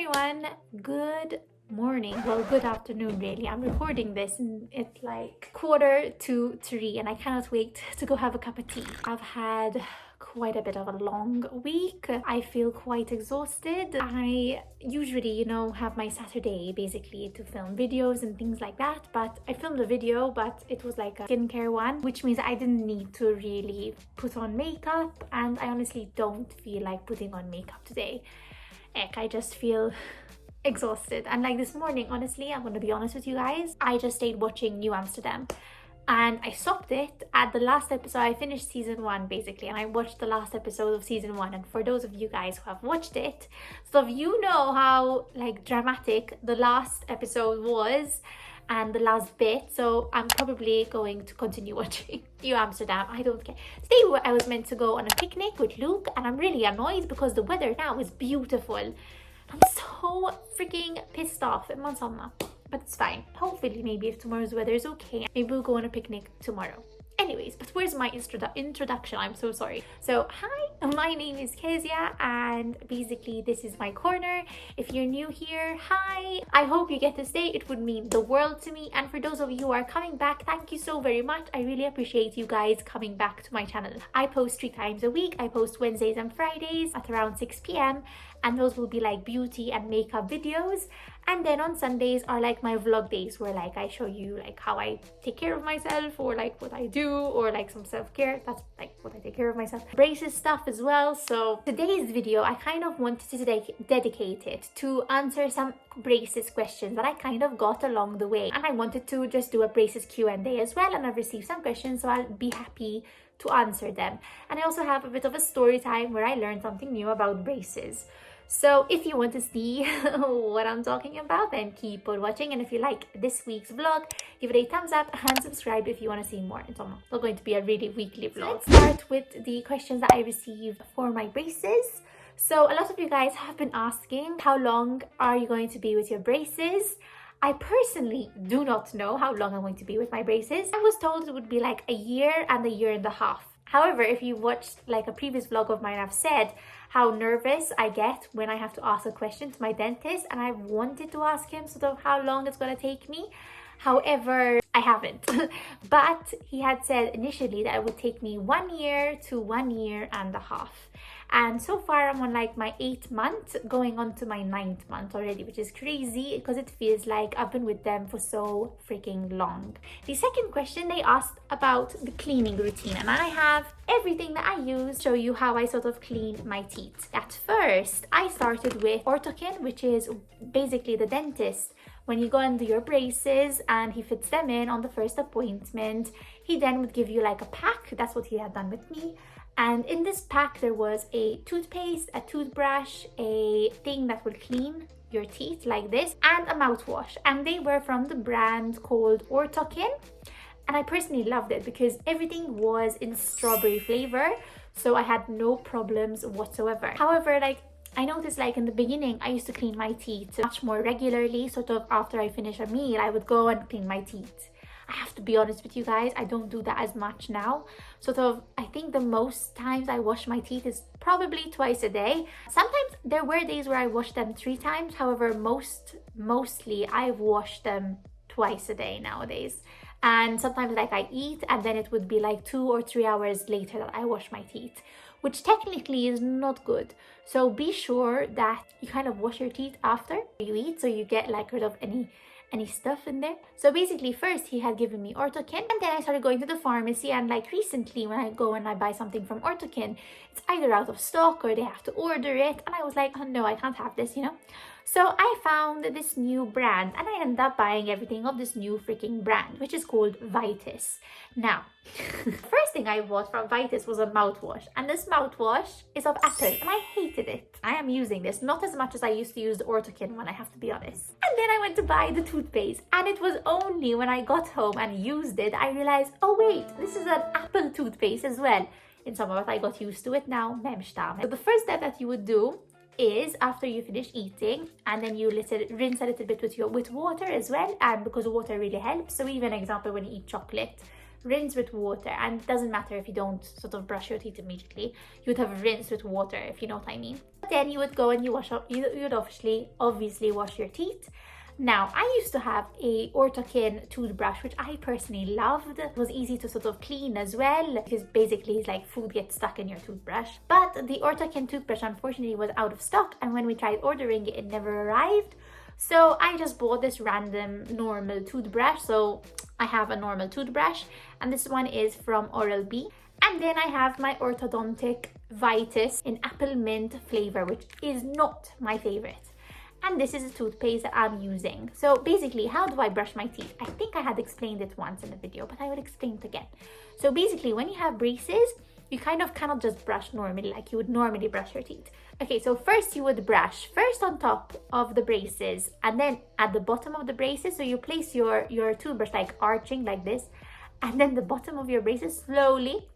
everyone, good morning, well, good afternoon really. I'm recording this and it's like 2:45 and I cannot wait to go have a cup of tea. I've had quite a bit of a long week. I feel quite exhausted. I usually, have my Saturday basically to film videos and things like that, but I filmed a video, but it was like a skincare one, which means I didn't need to really put on makeup, and I honestly don't feel like putting on makeup today. I just feel exhausted. And like this morning, honestly, I'm gonna be honest with you guys, I just stayed watching New Amsterdam and I stopped it at the last episode. I finished season 1 basically, and I watched the last episode of season 1. And for those of you guys who have watched it, so you know how like dramatic the last episode was and the last bit, so I'm probably going to continue watching New Amsterdam. I don't care. Today I was meant to go on a picnic with Luke, and I'm really annoyed because the weather now is beautiful. I'm so freaking pissed off. But it's fine. Hopefully, maybe if tomorrow's weather is okay, maybe we'll go on a picnic tomorrow. Anyways, but where's my introduction? I'm so sorry. So, hi, my name is Kezia, and basically this is my corner. If you're new here, hi. I hope you get to stay. It would mean the world to me. And for those of you who are coming back, thank you so very much. I really appreciate you guys coming back to my channel. I post 3 times a week. I post Wednesdays and Fridays at around 6 p.m. and those will be like beauty and makeup videos. And then on Sundays are like my vlog days, where like I show you like how I take care of myself, or like what I do, or like some self-care. That's like what I take care of myself. Braces stuff as well. So today's video, I kind of wanted to dedicate it to answer some braces questions that I kind of got along the way. And I wanted to just do a braces Q&A as well, and I've received some questions, so I'll be happy to answer them. And I also have a bit of a story time where I learned something new about braces. So if you want to see what I'm talking about, then keep on watching. And if you like this week's vlog, give it a thumbs up and subscribe if you want to see more. It's not going to be a really weekly vlog. Let's start with the questions that I received for my braces. So a lot of you guys have been asking, how long are you going to be with your braces? I personally do not know how long I'm going to be with my braces. I was told it would be like a year and a year and a half. However, if you watched like a previous vlog of mine, I've said how nervous I get when I have to ask a question to my dentist, and I wanted to ask him sort of how long it's going to take me. However, I haven't. But he had said initially that it would take me 1 year to 1 year and a half. And so far I'm on like my 8th month, going on to my 9th month already, which is crazy because it feels like I've been with them for so freaking long. The second question, they asked about the cleaning routine, and I have everything that I use to show you how I sort of clean my teeth. At first, I started with orthokin, which is basically the dentist. When you go and do your braces and he fits them in on the first appointment, he then would give you like a pack. That's what he had done with me. And in this pack, there was a toothpaste, a toothbrush, a thing that will clean your teeth like this, and a mouthwash. And they were from the brand called Orthokin. And I personally loved it because everything was in strawberry flavor. So I had no problems whatsoever. However, I noticed like in the beginning, I used to clean my teeth much more regularly. Sort of after I finish a meal, I would go and clean my teeth. I have to be honest with you guys, I don't do that as much now. Sort of, I think the most times I wash my teeth is probably twice a day. Sometimes there were days where I washed them 3 times. However, mostly I've washed them twice a day nowadays. And sometimes like I eat and then it would be like 2 or 3 hours later that I wash my teeth, which technically is not good. So be sure that you kind of wash your teeth after you eat, so you get like rid of any stuff in there. So basically, first he had given me Orthokin, and then I started going to the pharmacy, and like recently when I go and I buy something from Orthokin, it's either out of stock or they have to order it, and I was like, oh no, I can't have this, So I found this new brand, and I ended up buying everything of this new freaking brand, which is called Vitis. Now, first thing I bought from Vitis was a mouthwash, and this mouthwash is of Apple, and I hated it. I am using this not as much as I used to use the Orthokin one, I have to be honest. And then I went to buy the toothpaste, and it was only when I got home and used it, I realized, oh wait, this is an Apple toothpaste as well. In some of it, I got used to it now. So the first step that you would do is after you finish eating, and then you rinse a little bit with water as well, and because water really helps. So even example, when you eat chocolate, rinse with water, and it doesn't matter if you don't sort of brush your teeth immediately, you'd have rinsed with water, if you know what I mean. then you would go and you wash up, you would obviously wash your teeth. Now, I used to have a Ortokin toothbrush, which I personally loved. It was easy to sort of clean as well, because basically it's like food gets stuck in your toothbrush. But the Ortokin toothbrush, unfortunately, was out of stock, and when we tried ordering it, it never arrived. So I just bought this random normal toothbrush. So I have a normal toothbrush, and this one is from Oral-B. And then I have my orthodontic Vitis in apple mint flavor, which is not my favorite. And this is a toothpaste that I'm using. So basically, how do I brush my teeth? I think I had explained it once in a video, but I will explain it again. So basically, when you have braces, you kind of cannot just brush normally like you would normally brush your teeth. Okay, so first you would brush first on top of the braces and then at the bottom of the braces. So you place your toothbrush like arching like this, and then the bottom of your braces slowly,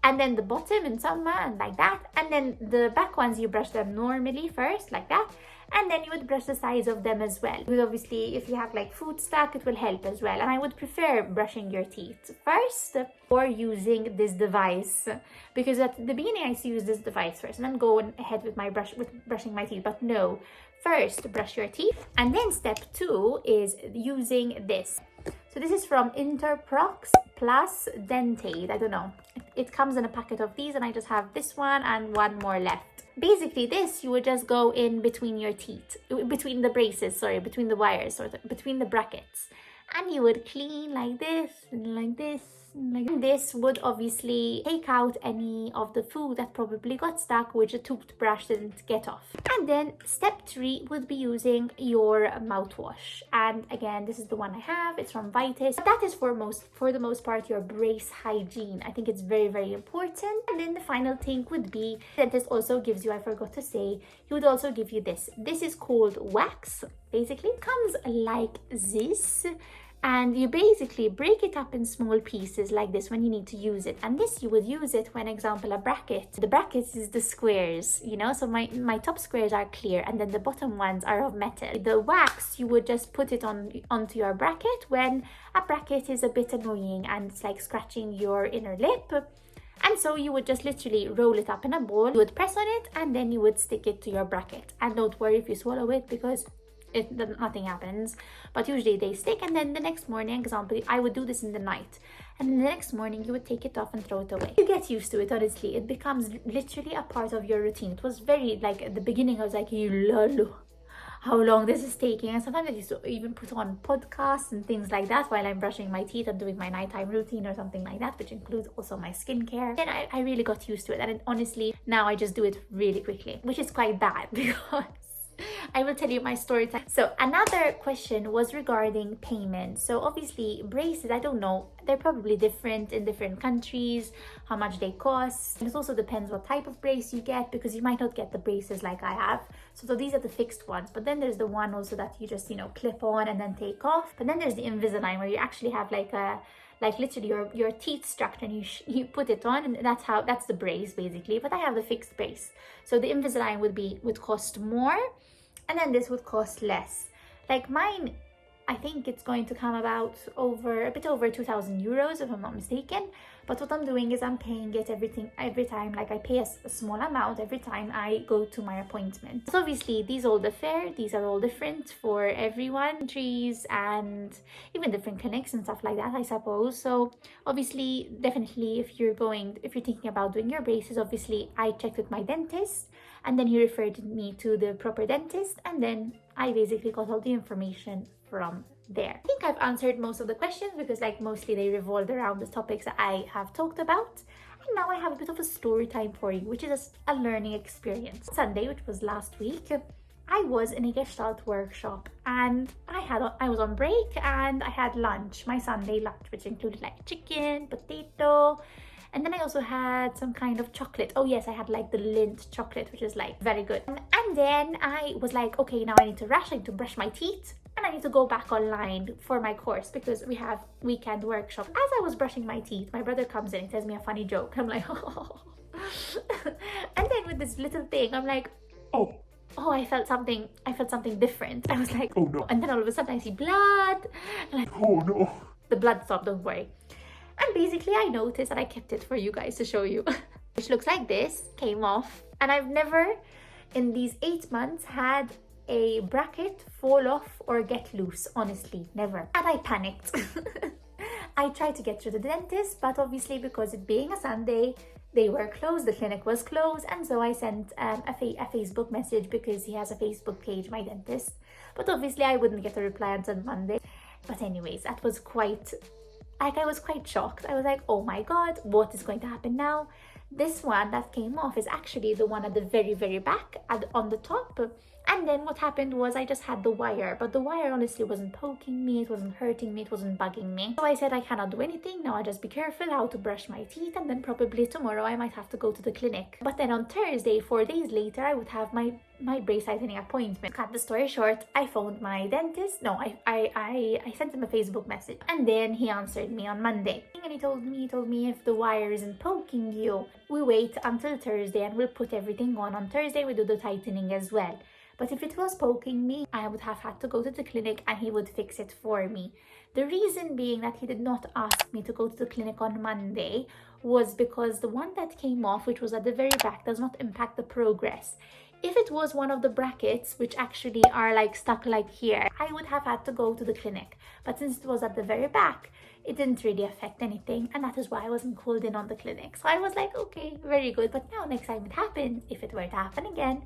and then the bottom and some and like that, and then the back ones you brush them normally first like that, and then you would brush the sides of them as well. Because obviously if you have like food stuck, it will help as well. And I would prefer brushing your teeth first or using this device, because at the beginning I used to use this device first and then go ahead with my brushing my teeth. But no, first brush your teeth, and then step 2 is using this. So this is from Interprox Plus Dentate. I don't know. It comes in a packet of these, and I just have this one and one more left. Basically, this you would just go in between your teeth, between the braces, sorry, between the wires, or between the brackets. And you would clean like this, and like this, and like this. This would obviously take out any of the food that probably got stuck, which a toothbrush didn't get off. And then step 3 would be using your mouthwash. And again, this is the one I have. It's from Vitis. That is for the most part your brace hygiene. I think it's very, very important. And then the final thing would be, dentist also gives you, I forgot to say, he would also give you this. This is called wax. Basically, it comes like this. And you basically break it up in small pieces like this when you need to use it. And this you would use it when, example, a bracket. The brackets is the squares, you know, so my top squares are clear and then the bottom ones are of metal. The wax, you would just put it onto your bracket when a bracket is a bit annoying and it's like scratching your inner lip. And so you would just literally roll it up in a ball. You would press on it and then you would stick it to your bracket. And don't worry if you swallow it, because nothing happens, but usually they stick. And then the next morning, example, I would do this in the night, and the next morning you would take it off and throw it away. You get used to it, honestly. It becomes literally a part of your routine. It was very, like, at the beginning I was like, lol, how long this is taking. And sometimes I used to even put on podcasts and things like that while I'm brushing my teeth and doing my nighttime routine or something like that, which includes also my skincare. And I really got used to it, and honestly now I just do it really quickly, which is quite bad because I will tell you my story time. So another question was regarding payment. So obviously braces, I don't know, they're probably different in different countries, how much they cost. And it also depends what type of brace you get, because you might not get the braces like I have. So these are the fixed ones, but then there's the one also that you just, you know, clip on and then take off. But then there's the Invisalign, where you actually have like literally your teeth structure, and you put it on, and that's the brace basically. But I have the fixed brace. So the Invisalign would cost more, and then this would cost less. Like mine, I think it's going to come about a bit over 2,000 euros if I'm not mistaken. But what I'm doing is I'm paying it every time, like I pay a small amount every time I go to my appointment. So obviously these all are all different for everyone, countries and even different clinics and stuff like that, I suppose. So obviously, definitely if you're thinking about doing your braces, obviously I checked with my dentist, and then he referred me to the proper dentist, and then I basically got all the information from there. I think I've answered most of the questions, because like mostly they revolved around the topics that I have talked about. And now I have a bit of a story time for you, which is a learning experience. Sunday, which was last week, I was in a Gestalt workshop, and I was on break and I had lunch, my Sunday lunch, which included like chicken, potato, and then I also had some kind of chocolate. Oh yes, I had like the Lindt chocolate, which is like very good. And then I was like, okay, now I need to rush, I need to brush my teeth, and I need to go back online for my course, because we have weekend workshop. As I was brushing my teeth, my brother comes in and tells me a funny joke. I'm like, oh. And then with this little thing, I'm like, oh, I felt something different. I was like, oh no. And then all of a sudden I see blood. And like, oh no. The blood stopped, don't worry. And basically I noticed, and I kept it for you guys to show you, which looks like this, came off. And I've never in these 8 months had a bracket fall off or get loose. Honestly, never. And I panicked. I tried to get to the dentist, but obviously because it being a Sunday, they were closed, the clinic was closed, and so I sent a Facebook message because he has a Facebook page, my dentist. But obviously I wouldn't get a reply until Monday. But anyways, that was quite, like, I was quite shocked. I was like, oh my god, what is going to happen now? This one that came off is actually the one at the very, very back on the top. And then what happened was I just had the wire, but the wire honestly wasn't poking me, it wasn't hurting me, it wasn't bugging me. So I said I cannot do anything, now I just be careful how to brush my teeth, and then probably tomorrow I might have to go to the clinic. But then on Thursday, 4 days later, I would have my brace tightening appointment. Cut the story short, I phoned my dentist. No, I sent him a Facebook message, and then he answered me on Monday. And he told me if the wire isn't poking you, we wait until Thursday and we'll put everything on. On Thursday we do the tightening as well. But if it was poking me, I would have had to go to the clinic and he would fix it for me. The reason being that he did not ask me to go to the clinic on Monday was because the one that came off, which was at the very back, does not impact the progress. If it was one of the brackets, which actually are like stuck like here, I would have had to go to the clinic. But since it was at the very back, it didn't really affect anything, and that is why I wasn't called in on the clinic. So I was like, okay, very good. But now next time it happens, if it were to happen again,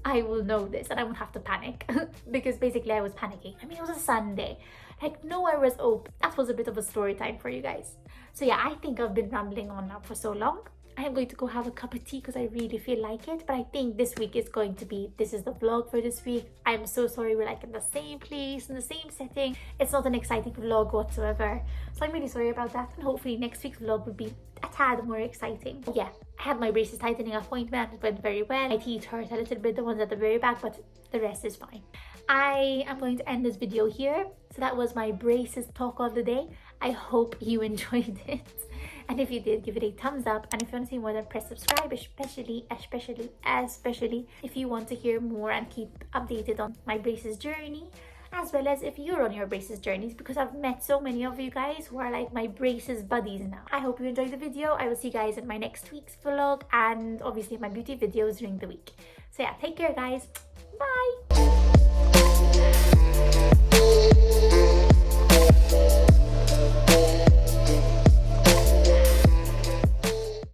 I will know this and I won't have to panic. Because basically I was panicking. I mean, it was a Sunday. Like, nowhere was open. That was a bit of a story time for you guys. So yeah, I think I've been rambling on now for so long. I'm going to go have a cup of tea because I really feel like it. But I think this week is going to be, this is the vlog for this week. I'm so sorry we're like in the same place, in the same setting. It's not an exciting vlog whatsoever. So I'm really sorry about that. And hopefully next week's vlog will be a tad more exciting. Yeah, I had my braces tightening appointment. It went very well. My teeth hurt a little bit, the ones at the very back, but the rest is fine. I am going to end this video here. So that was my braces talk of the day. I hope you enjoyed it. And if you did, give it a thumbs up. And if you want to see more, then press subscribe, especially if you want to hear more and keep updated on my braces journey, as well as if you're on your braces journeys, because I've met so many of you guys who are like my braces buddies now. I hope you enjoyed the video. I will see you guys in my next week's vlog and obviously my beauty videos during the week. So yeah, take care guys. Bye.